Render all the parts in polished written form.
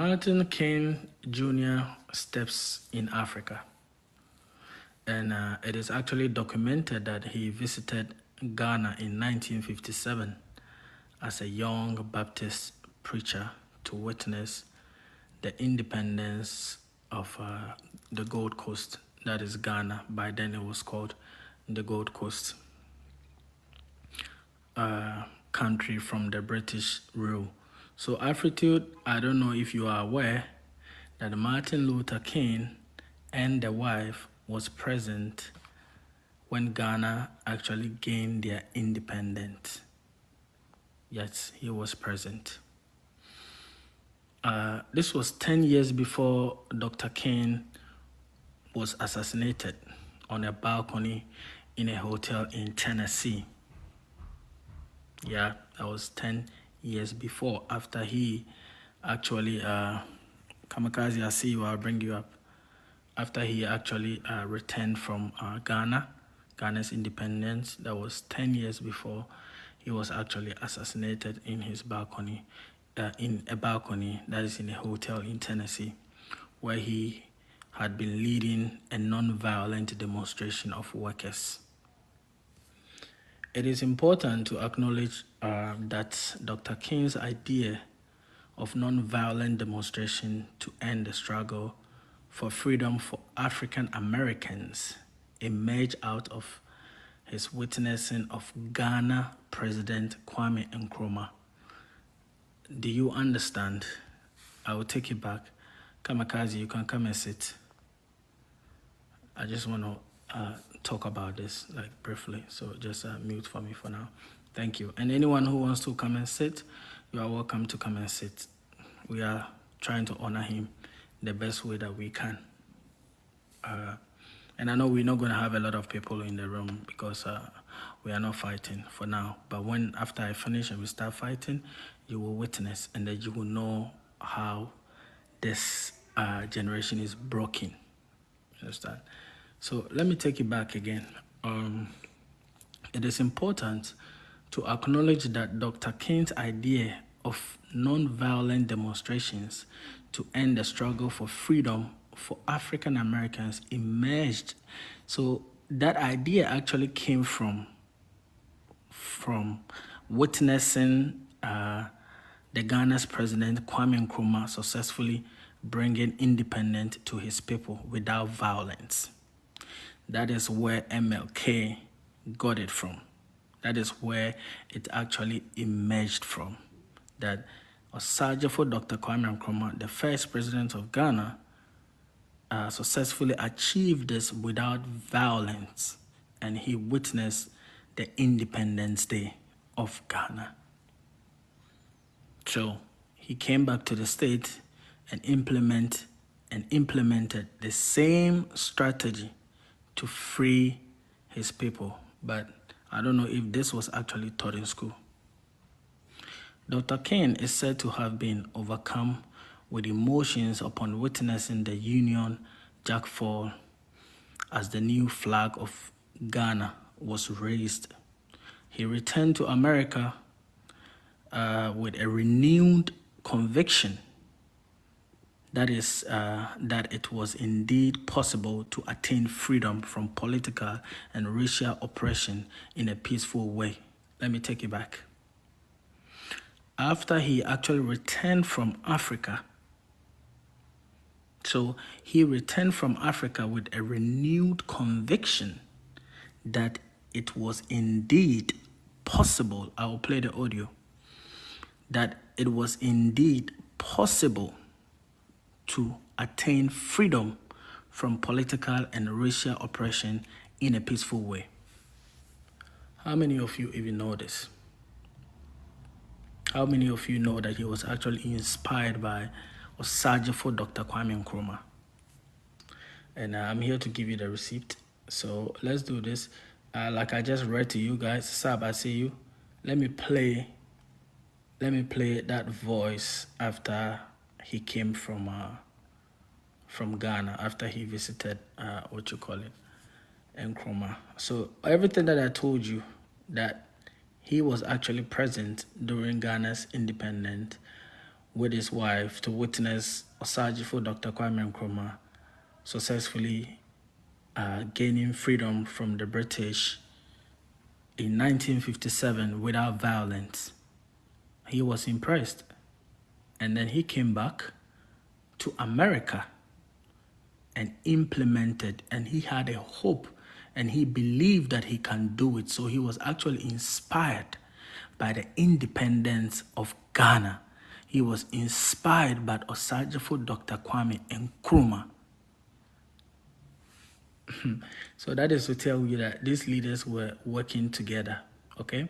Martin King Jr. steps in Africa. And it is actually documented that he visited Ghana in 1957 as a young Baptist preacher to witness the independence of the Gold Coast, that is Ghana. By then it was called the Gold Coast country from the British rule. So Afritude, I don't know if you are aware that Martin Luther King and the wife was present when Ghana actually gained their independence. Yes, he was present. This was 10 years before Dr. King was assassinated on a balcony in a hotel in Tennessee. Yeah, that was 10 years before, after he actually, Kamikaze, I see you, I'll bring you up. After he actually returned from Ghana's independence, that was 10 years before he was actually assassinated in his balcony, in a balcony that is in a hotel in Tennessee, where he had been leading a non-violent demonstration of workers. It is important to acknowledge that Dr. King's idea of non-violent demonstration to end the struggle for freedom for African Americans emerged out of his witnessing of Ghana President KWAME Nkrumah. Do you understand? I will take it back. Kamikaze, you can come and sit. I just want to talk about this briefly, so just mute for me for now. Thank you. And anyone who wants to come and sit, you are welcome to come and sit. We are trying to honor him the best way that we can. And I know we're not going to have a lot of people in the room because we are not fighting for now. But after I finish and we start fighting, you will witness, and then you will know how this generation is broken. You understand? So let me take it back again. It is important to acknowledge that Dr. King's idea of non-violent demonstrations to end the struggle for freedom for African Americans emerged. So that idea actually came from witnessing the Ghana's president KWAME Nkrumah successfully bringing independence to his people without violence. That is where MLK got it from. That is where it actually emerged from. That Osajefo Dr. KWAME Nkrumah, the first president of Ghana, successfully achieved this without violence, and he witnessed the Independence Day of Ghana. So he came back to the state and implemented the same strategy to free his people. But I don't know if this was actually taught in school. Dr. King is said to have been overcome with emotions upon witnessing the Union Jack fall as the new flag of Ghana was raised. He returned to America with a renewed conviction that it was indeed possible to attain freedom from political and racial oppression in a peaceful way. Let me take it back. After he actually returned from Africa, so he returned from Africa with a renewed conviction that it was indeed possible. I will play the audio. That it was indeed possible to attain freedom from political and racial oppression in a peaceful way. How many of you even know this? How many of you know that he was actually inspired by Osajefo Dr. KWAME Nkrumah? And I'm here to give you the receipt. So let's do this. Like I just read to you guys, Sab, I see you. Let me play that voice after he came from Ghana, after he visited Nkrumah. So everything that I told you, that he was actually present during Ghana's independence, with his wife to witness Osajifo Dr. Kwame Nkrumah successfully gaining freedom from the British in 1957 without violence. He was impressed. And then he came back to America and implemented, and he had a hope and he believed that he can do it. So he was actually inspired by the independence of Ghana. He was inspired by Osajifo Dr. Kwame Nkrumah. So that is to tell you that these leaders were working together. Okay,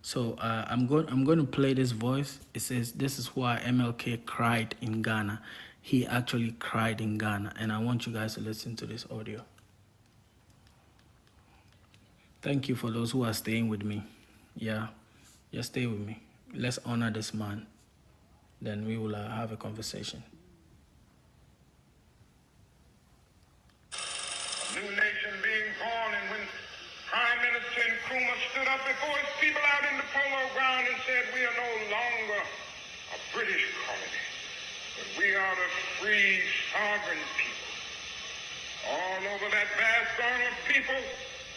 so I'm going to play this voice. It says, "This is why MLK cried in Ghana." He actually cried in Ghana, and I want you guys to listen to this audio. Thank you for those who are staying with me. Yeah, just stay with me. Let's honor this man. Then we will have a conversation. A new nation being born, and when Prime Minister Nkrumah stood up before his people out in the polo ground and said, "We are no longer a British colony, but we are the free, sovereign people." All over that vast throng of people,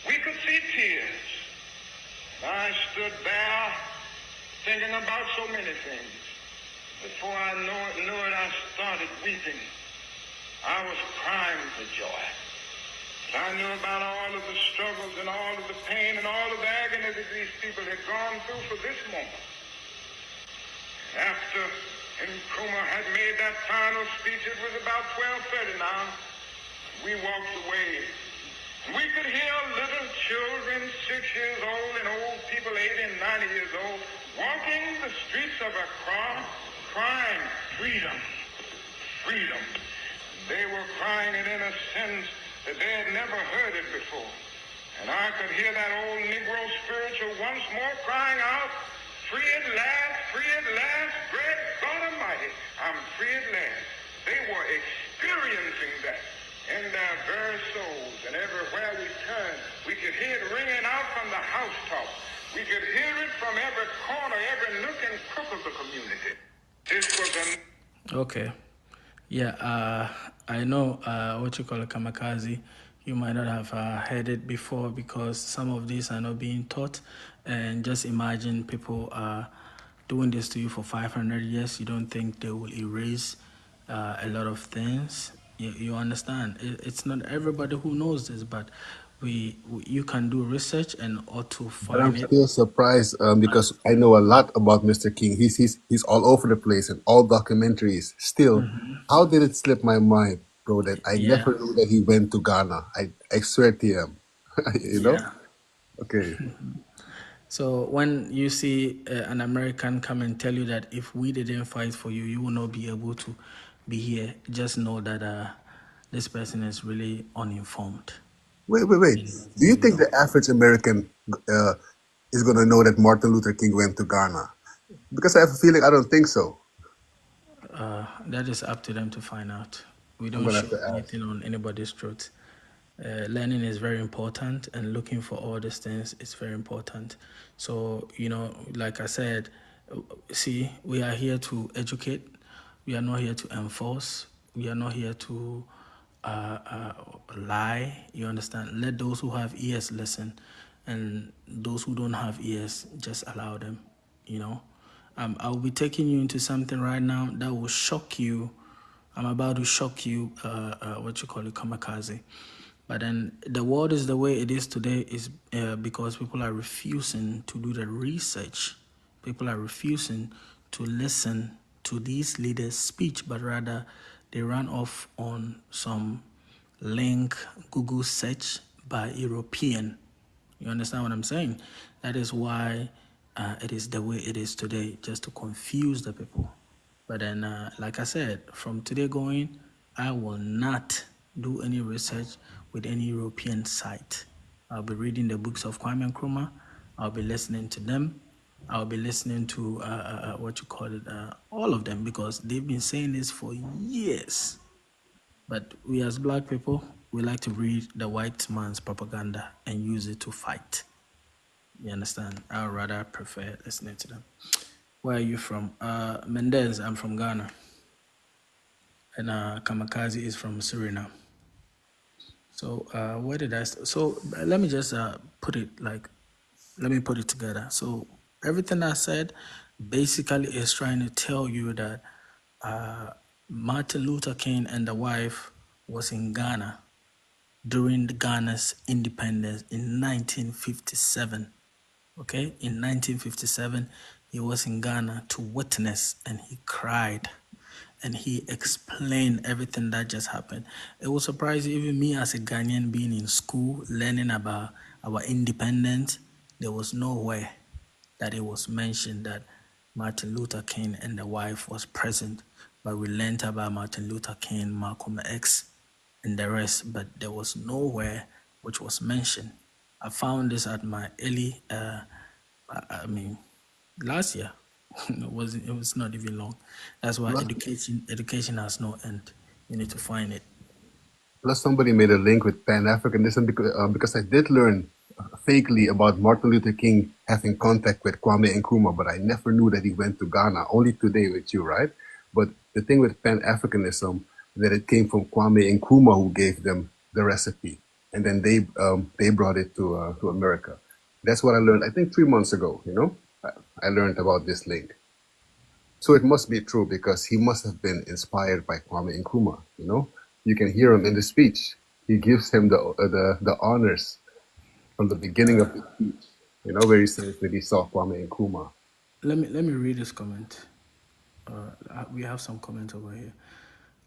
we could see tears. And I stood there thinking about so many things. Before I knew it, I started weeping. I was crying for joy. I knew about all of the struggles and all of the pain and all of the agony that these people had gone through for this moment. After Nkrumah had made that final speech, it was about 12:30 now. We walked away. We could hear little children, 6 years old, and old people, 80 and 90 years old, walking the streets of Accra, crying, "Freedom, freedom." They were crying it in a sense that they had never heard it before. And I could hear that old Negro spiritual once more crying out, "Free at last, free at last, great God Almighty, I'm free at last." They were experiencing that in their very souls. And everywhere we turned, we could hear it ringing out from the housetops. We could hear it from every corner, every nook and crook of the community. This was a... Okay. Yeah, I know what you call a kamikaze. You might not have heard it before because some of these are not being taught. And just imagine people doing this to you for 500 years. You don't think they will erase a lot of things. You understand? It's not everybody who knows this, but you can do research and ought to But I'm find it. still surprised because I know a lot about Mr. King. He's all over the place and all documentaries. Still, how did it slip my mind, bro, that I Yeah, never knew that he went to Ghana? I swear to him. You know? yeah. Okay. So when you see an American come and tell you that if we didn't fight for you, you will not be able to be here, just know that this person is really uninformed. Wait. Do you You think know, the average American uh, is going to know that Martin Luther King went to Ghana? Because I have a feeling I don't think so. that is up to them to find out. We I'm don't going to have show to ask. anything on anybody's truth. Learning is very important, and looking for all these things is very important. So, like I said, see, we are here to educate. We are not here to enforce. We are not here to lie. You understand? Let those who have ears listen, and those who don't have ears, just allow them. I'll be taking you into something right now that will shock you. I'm about to shock you, what you call it, kamikaze. But then the world is the way it is today is because people are refusing to do the research. People are refusing to listen to these leaders' speech, but rather they run off on some link, Google search by European. You understand what I'm saying? That is why it is the way it is today, just to confuse the people. But then, like I said, from today going, I will not do any research with any European site. I'll be reading the books of Kwame Nkrumah. I'll be listening to them. I'll be listening to what you call it, all of them, because they've been saying this for years. But we as black people, we like to read the white man's propaganda and use it to fight. You understand? I would rather prefer listening to them. Where are you from? Mendez, I'm from Ghana. And Kamikaze is from Suriname. So where did I? So let me just put it like, let me put it together. So everything I said basically is trying to tell you that Martin Luther King and the wife was in Ghana during Ghana's independence in 1957. Okay, in 1957, he was in Ghana to witness, and he cried and he explained everything that just happened. It was surprising, even me as a Ghanaian being in school, learning about our independence, there was nowhere that it was mentioned that Martin Luther King and the wife was present. But we learned about Martin Luther King, Malcolm X, and the rest, but there was nowhere which was mentioned. I found this at my early, I mean, last year. It was not even long. That's why Plus, education has no end. You need to find it. plus somebody made a link with Pan Africanism because I did learn fakely about Martin Luther King having contact with Kwame Nkrumah, but I never knew that he went to Ghana. Only today with you, right? But the thing with Pan Africanism that it came from Kwame Nkrumah who gave them the recipe, and then they brought it to America. That's what I learned. I think 3 months ago. I learned about this link. So it must be true because he must have been inspired by Kwame Nkrumah. You can hear him in the speech. He gives him the honors from the beginning of the speech. Where he says that he saw Kwame Nkrumah. Let me read this comment. We have some comments over here.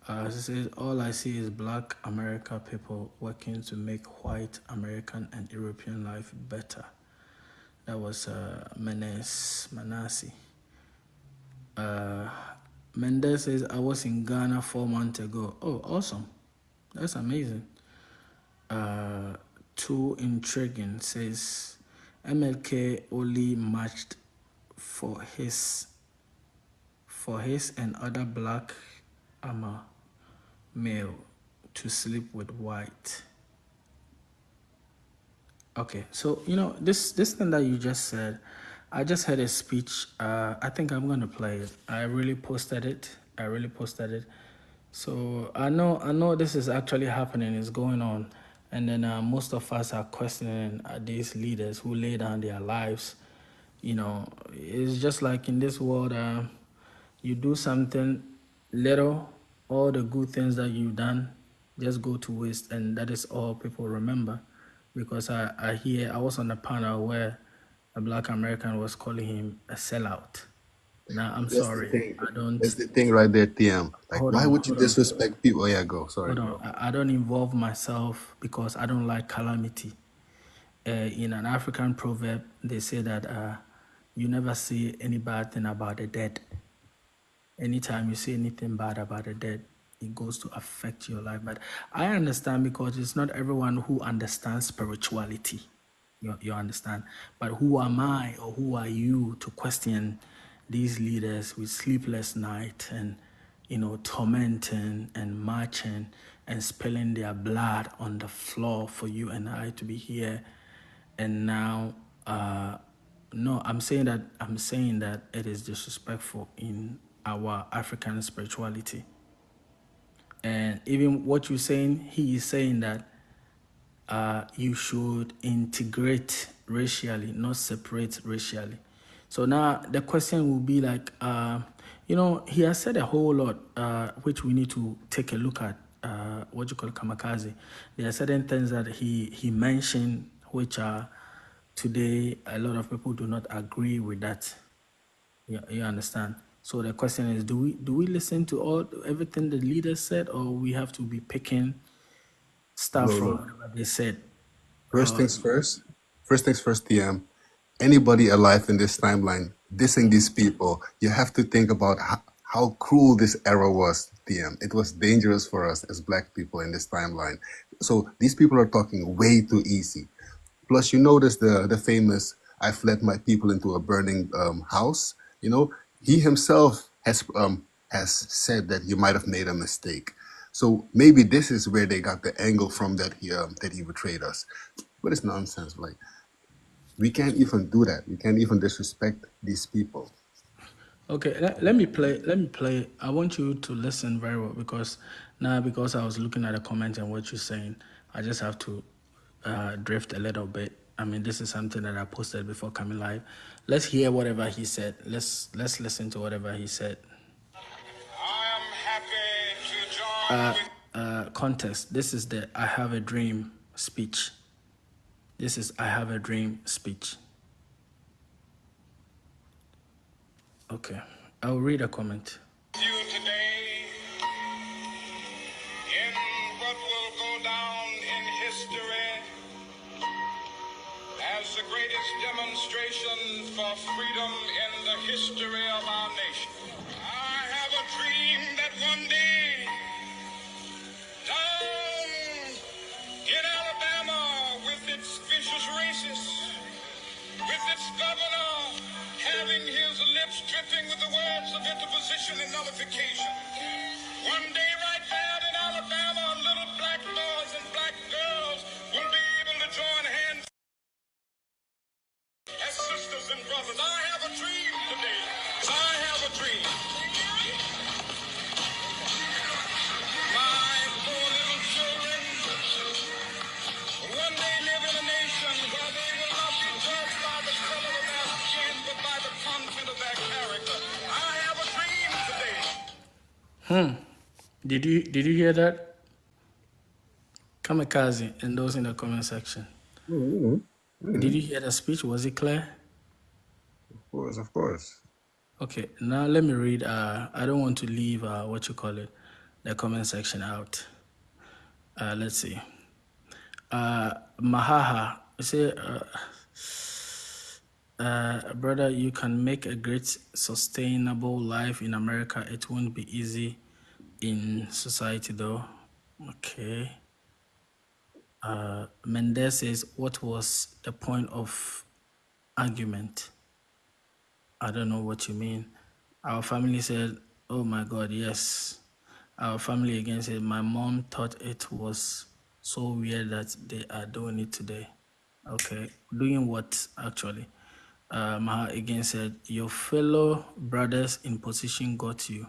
It says, all I see is black America people working to make white American and European life better. That was Manasi. Mendez says, I was in Ghana 4 months ago. Oh, awesome. That's amazing. Too intriguing says, MLK only matched for his and other black male to sleep with white. Okay, so this thing that you just said, I just heard a speech. I think I'm gonna play it. I really posted it. So I know this is actually happening. It's going on, and then most of us are questioning these leaders who lay down their lives. It's just like in this world. You do something little, all the good things that you've done just go to waste, and that is all people remember. Because I was on a panel where a black American was calling him a sellout. Now I'm That's the sorry, thing. I don't. That's the thing right there, TM. Like, Hold why on, would you hold on, disrespect people? Oh, yeah, go. Sorry, hold on. bro. I don't involve myself because I don't like calamity. In an African proverb, they say that you never see any bad thing about the dead. Anytime you say anything bad about the dead, it goes to affect your life. But I understand because it's not everyone who understands spirituality. You understand? But who am I or who are you to question these leaders with sleepless night and tormenting and marching and spilling their blood on the floor for you and I to be here? And now no, I'm saying that it is disrespectful in our African spirituality. And even what you're saying, he is saying that you should integrate racially, not separate racially. So now the question will be like, he has said a whole lot, which we need to take a look at. What you call kamikaze. There are certain things that he mentioned, which are today a lot of people do not agree with that. You understand? So the question is, do we listen to everything the leaders said, or we have to be picking stuff No, from no. whatever they said? First things first. First things first, TM. Anybody alive in this timeline dissing these people, you have to think about how cruel this era was, TM. It was dangerous for us as black people in this timeline. So these people are talking way too easy. Plus, you notice the famous "I fled my people into a burning house." He himself has said that he might have made a mistake. So maybe this is where they got the angle from that he betrayed us. But it's nonsense. Like we can't even do that. We can't even disrespect these people. Okay, let me play. Let me play. I want you to listen very well because now, because I was looking at the comment and what you're saying, I just have to drift a little bit. I mean, this is something that I posted before coming live. Let's hear whatever he said. Let's listen to whatever he said. I am happy to join with Context. This is the "I have a dream" speech. This is "I have a dream" speech. Okay, I'll read a comment. you today in what will go down in history as the greatest demonstration for freedom in the history of our nation. I have a dream that one day down in Alabama with its vicious racists, with its governor having his lips dripping with the words of interposition and nullification. One day right there in Alabama, little black boys and black girls will be able to join hands as sisters and brothers. I have a dream today. I have a dream. My poor little children will one day live in a nation where they will not be judged by the color of their skin, but by the content of their character. I have a dream today. Did you hear that? Kamikaze and those in the comment section. Did you hear the speech? Was it clear? Of course. Okay, now let me read. I don't want to leave the comment section out. Let's see. Mahaha, say, brother, you can make a great sustainable life in America. It won't be easy in society though. Okay. Mendez says, what was the point of argument? I don't know what you mean. Our family said, oh my God, yes. Our family again said, my mom thought it was so weird that they are doing it today. Okay, doing what actually? Maha again said, your fellow brothers in position got you.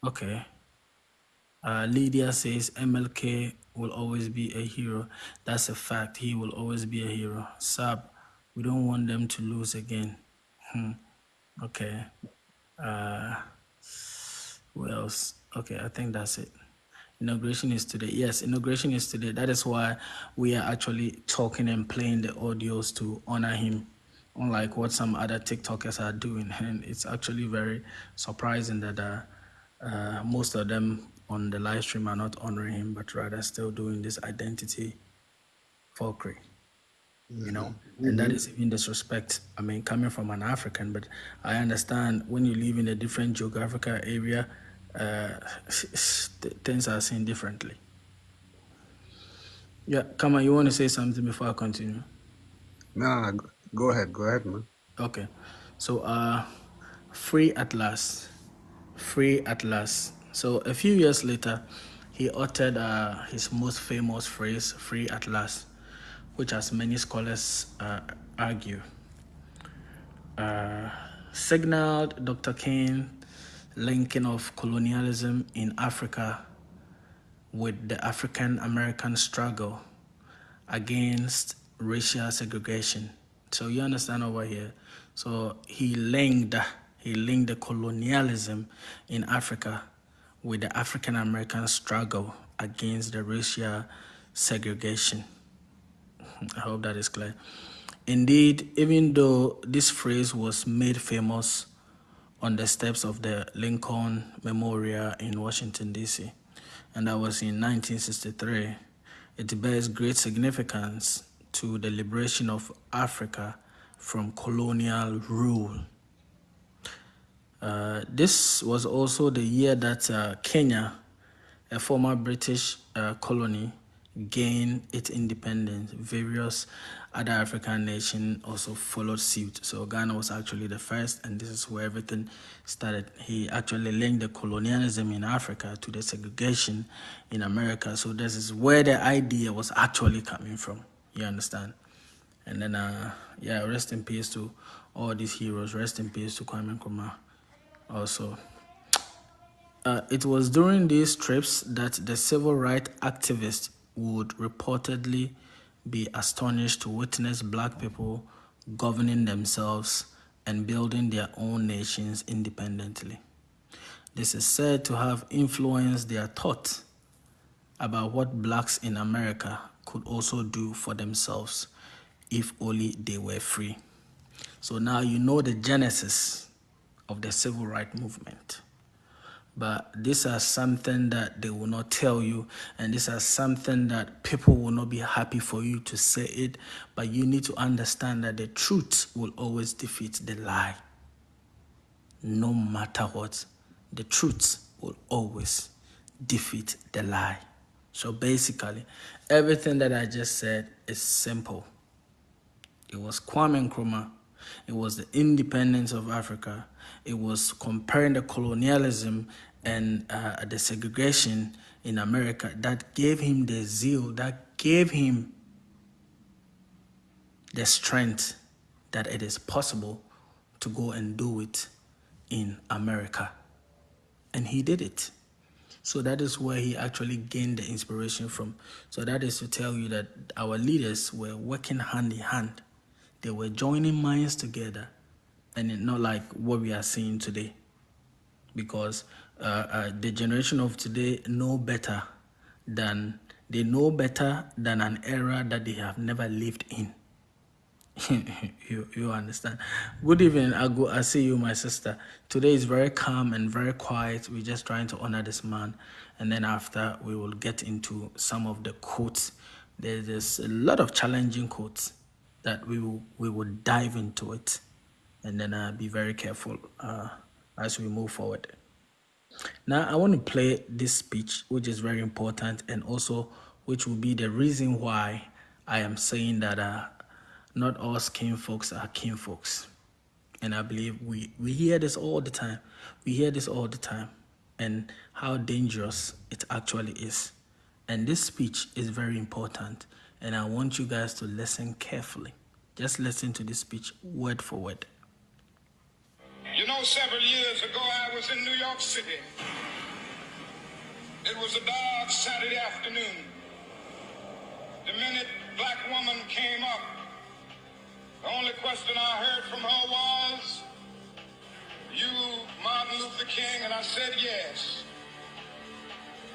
Okay. Lydia says, MLK will always be a hero. That's a fact. He will always be a hero. Sab, we don't want them to lose again. Okay. Who else? Okay, I think that's it. Inauguration is today. Yes, inauguration is today. That is why we are actually talking and playing the audios to honor him, unlike what some other TikTokers are doing. And it's actually very surprising that most of them on the live stream are not honoring him, but rather still doing this identity falkery. You know, and that is even disrespect. I mean, coming from an African, but I understand when you live in a different geographical area, things are seen differently. Yeah, come on, you want to say something before I continue? No, go ahead, man. Okay, so free at last, free at last. So a few years later, he uttered his most famous phrase, "free at last," which, as many scholars argue, signaled Dr. King's linking of colonialism in Africa with the African American struggle against racial segregation. So you understand over here. So he linked the colonialism in Africa with the African American struggle against the racial segregation. I hope that is clear. Indeed, even though this phrase was made famous on the steps of the Lincoln Memorial in Washington, D.C., and that was in 1963, it bears great significance to the liberation of Africa from colonial rule. This was also the year that Kenya, a former British colony, gained its independence. Various other African nations also followed suit. So Ghana was actually the first, and this is where everything started. He actually linked the colonialism in Africa to the segregation in America. So this is where the idea was actually coming from. You understand? And then, rest in peace to all these heroes. Rest in peace to KWAME NKRUMAH. also. It was during these trips that the civil rights activists would reportedly be astonished to witness black people governing themselves and building their own nations independently. This is said to have influenced their thought about what blacks in America could also do for themselves if only they were free. So now you know the genesis of the civil rights movement. But these are something that they will not tell you, and these are something that people will not be happy for you to say it, but you need to understand that the truth will always defeat the lie. No matter what, the truth will always defeat the lie. So basically, everything that I just said is simple. It was Kwame Nkrumah. It was the independence of Africa. It was comparing the colonialism and the segregation in America that gave him the zeal, that gave him the strength that it is possible to go and do it in America. And he did it. So that is where he actually gained the inspiration from. So that is to tell you that our leaders were working hand in hand. They were joining minds together, and it's not like what we are seeing today. Because the generation of today know better than an era that they have never lived in. you understand. Good evening, I see you, my sister. Today is very calm and very quiet. We're just trying to honor this man, and then after we will get into some of the quotes. There's a lot of challenging quotes that we will dive into it, and then be very careful as we move forward. Now I want to play this speech, which is very important, and also which will be the reason why I am saying that not all skin folks are kin folks. And I believe we hear this all the time. We hear this all the time, and how dangerous it actually is. And this speech is very important, and I want you guys to listen carefully. Just listen to this speech word for word. You know, several years ago, I was in New York City. It was a dark Saturday afternoon. The minute black woman came up, the only question I heard from her was, "You Martin Luther King?" And I said, "Yes."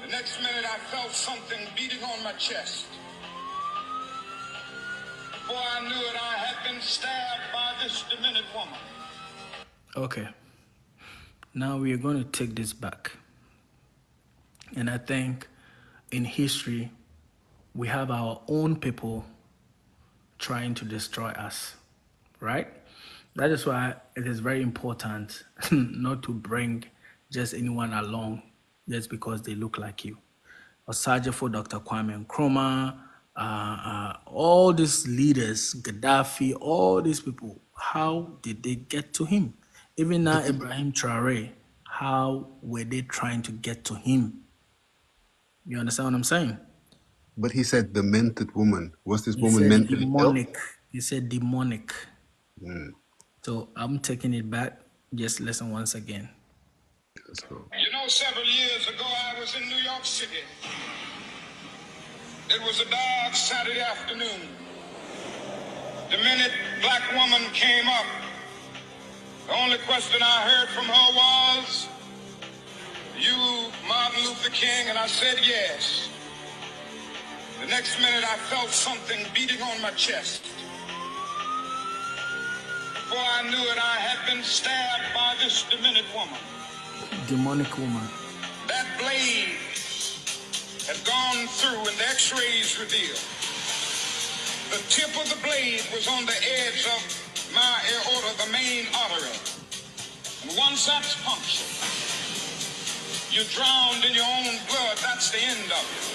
The next minute, I felt something beating on my chest. Before I knew it, I had been stabbed by this demented woman. Okay. Now we are going to take this back. And I think in history, we have our own people trying to destroy us, right? That is why it is very important not to bring just anyone along just because they look like you. Osajifo, Dr. Kwame Nkrumah, all these leaders, Gaddafi, all these people, how did they get to him? Even now, Ibrahim Traore, how were they trying to get to him? You understand what I'm saying? But he said demented woman. Was this He woman said mentally ill? demonic. He said demonic. So I'm taking it back. Just listen once again. Let's go. You know, several years ago, I was in New York City. It was a dark Saturday afternoon. The minute black woman came up, the only question I heard from her was, "You Martin Luther King?" And I said, "Yes." The next minute, I felt something beating on my chest. Before I knew it, I had been stabbed by this demented woman. Demonic woman. That blade had gone through and the x-rays revealed. The tip of the blade was on the edge of my aorta, the main artery. And once that's punctured, you're drowned in your own blood. That's the end of it.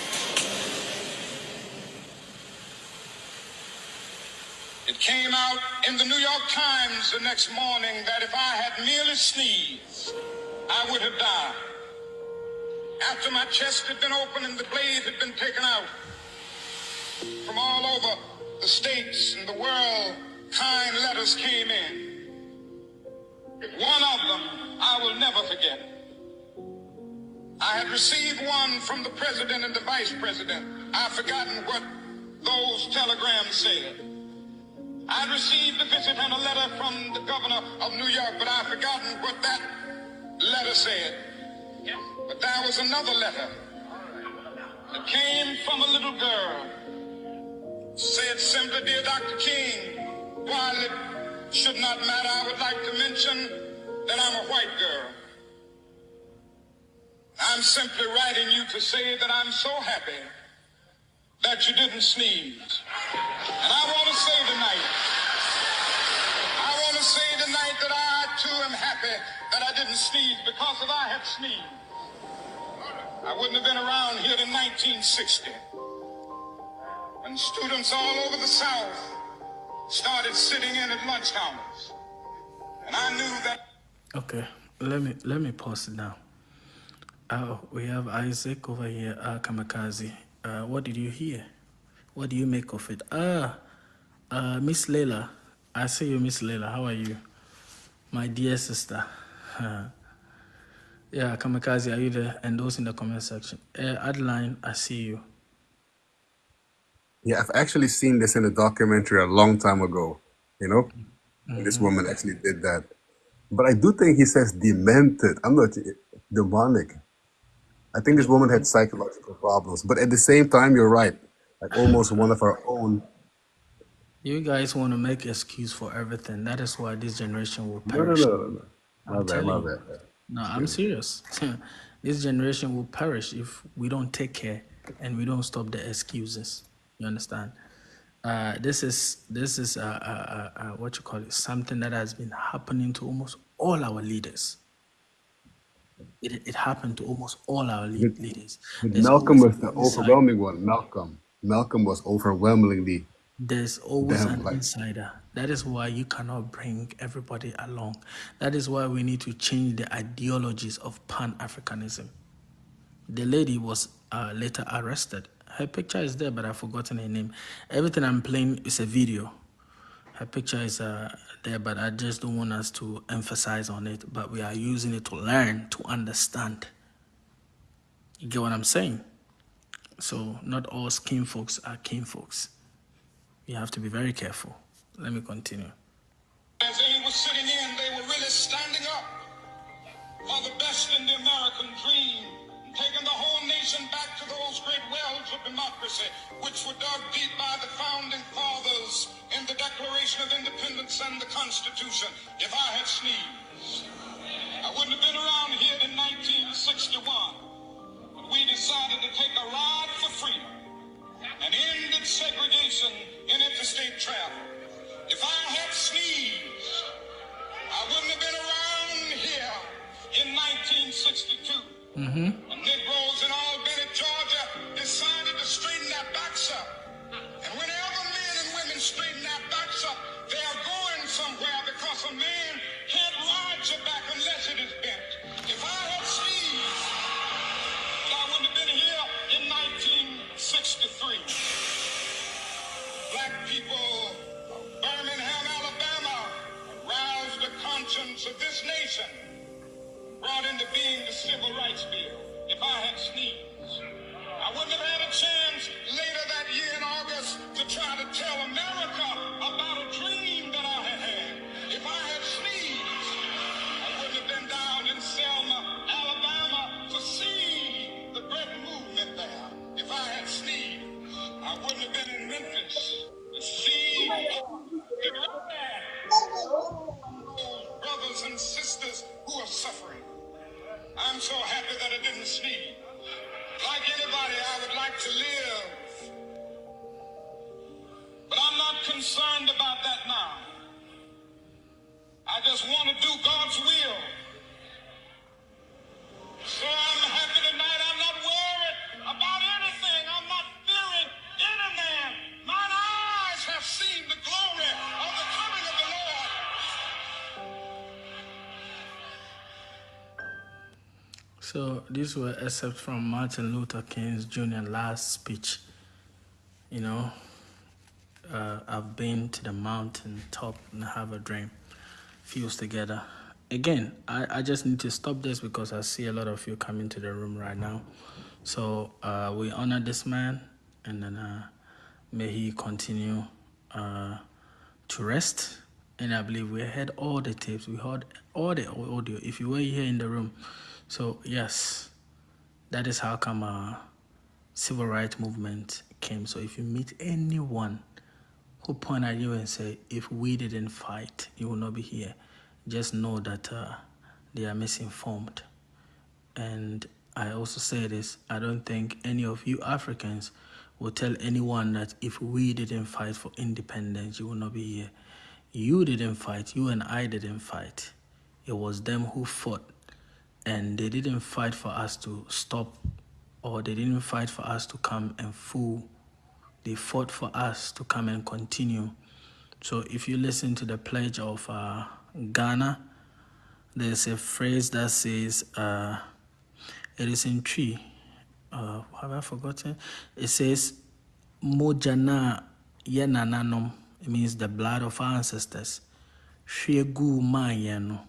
It came out in the New York Times the next morning that if I had merely sneezed, I would have died. After my chest had been opened and the blade had been taken out, from all over the states and the world, kind letters came in. One of them I will never forget. I had received one from the president and the vice president. I've forgotten what those telegrams said. I received a visit and a letter from the governor of New York, but I've forgotten what that letter said. But there was another letter that came from a little girl. Said simply, "Dear Dr. King, while it should not matter, I would like to mention that I'm a white girl. I'm simply writing you to say that I'm so happy that you didn't sneeze." And I want to say tonight that I too am happy that I didn't sneeze, because if I had sneezed, I wouldn't have been around here in 1960. And students all over the South started sitting in at lunch counters. And I knew that. Okay, let me pause it now. We have Isaac over here, Kamikaze. What did you hear? What do you make of it? Miss Leila. I see you, Miss Leila. How are you? My dear sister. Yeah, Kamikaze, are you there? And those in the comment section. Adeline, I see you. Yeah, I've actually seen this in a documentary a long time ago, you know? And this woman actually did that. But I do think he says demented. I'm not demonic. I think this woman had psychological problems. But at the same time, you're right. Like almost one of our own. You guys want to make excuse for everything. That is why this generation will No, no, perish. no, no, no. I'm telling My you. bad. No, I'm serious. This generation will perish if we don't take care and we don't stop the excuses. You understand? This is what you call it, something that has been happening to almost all our leaders. It happened to almost all our leaders. But There's Malcolm always was an the insider. overwhelming one. Malcolm was overwhelmingly There's always them. an Like, insider. That is why you cannot bring everybody along. That is why we need to change the ideologies of Pan-Africanism. The lady was later arrested. Her picture is there, but I've forgotten her name. Everything I'm playing is a video. Her picture is there, but I just don't want us to emphasize on it. But we are using it to learn, to understand. You get what I'm saying? So not all skin folks are kin folks. You have to be very careful. Let me continue. As they were sitting in, they were really standing up for the best in the American dream, and taking the whole nation back to those great wells of democracy, which were dug deep by the founding fathers in the Declaration of Independence and the Constitution. If I had sneezed, I wouldn't have been around here in 1961 when we decided to take a ride for freedom and ended segregation in interstate travel. If I had sneezed, I wouldn't have been around here in 1962. When Negroes in Albany, Georgia decided to straighten their backs up. And whenever men and women straighten their backs up, they are going somewhere, because a man can't ride your back unless it is bent. If I had sneezed, I wouldn't have been here in 1963. Black people of Birmingham, Alabama, aroused the conscience of this nation, brought into being the Civil Rights Bill. If I had sneezed, I wouldn't have had a chance later that year in August to try to tell America about a dream that I had had. If I had sneezed, I wouldn't have been down in Selma, Alabama to see the great movement there. If I had sneezed, I wouldn't have been in Memphis to see brothers and sisters who are suffering. I'm so happy that I didn't sneeze. Like anybody, I would like to live. But I'm not concerned about that now. I just want to do God's will. So I'm happy tonight. I'm not worried about anything. I'm not fearing any man. Mine eyes have seen the glory of the coming of the Lord. So these were excerpts from Martin Luther King Jr. last speech. You know, I've been to the mountain top and have a dream. Fuse together. again, I just need to stop this because I see a lot of you coming to the room right now. So we honor this man, and then may he continue to rest. And I believe we heard all the tapes, we heard all the audio, if you were here in the room. So yes, that is how come civil rights movement came. So if you meet anyone who point at you and say, if we didn't fight, you will not be here, just know that they are misinformed. And I also say this, I don't think any of you Africans will tell anyone that if we didn't fight for independence, you will not be here. You didn't fight, you and I didn't fight. It was them who fought. And they didn't fight for us to stop, or they didn't fight for us to come and fool. They fought for us to come and continue. So if you listen to the pledge of Ghana, there's a phrase that says, it is in tree. Have I forgotten? It says, Mojana yenananom. It means the blood of our ancestors. Shegu mayeno.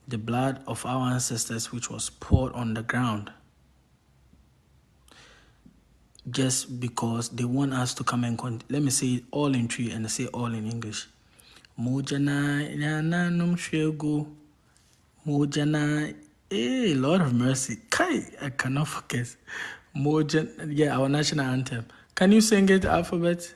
The blood of our ancestors which was poured on the ground. Just because they want us to come and let me say it all in tree and say all in English. Mojana yenananom shegu. Mojana, Lord of mercy. Kai, I cannot forget. Mojan, yeah, our national anthem. Can you sing it, Alphabet?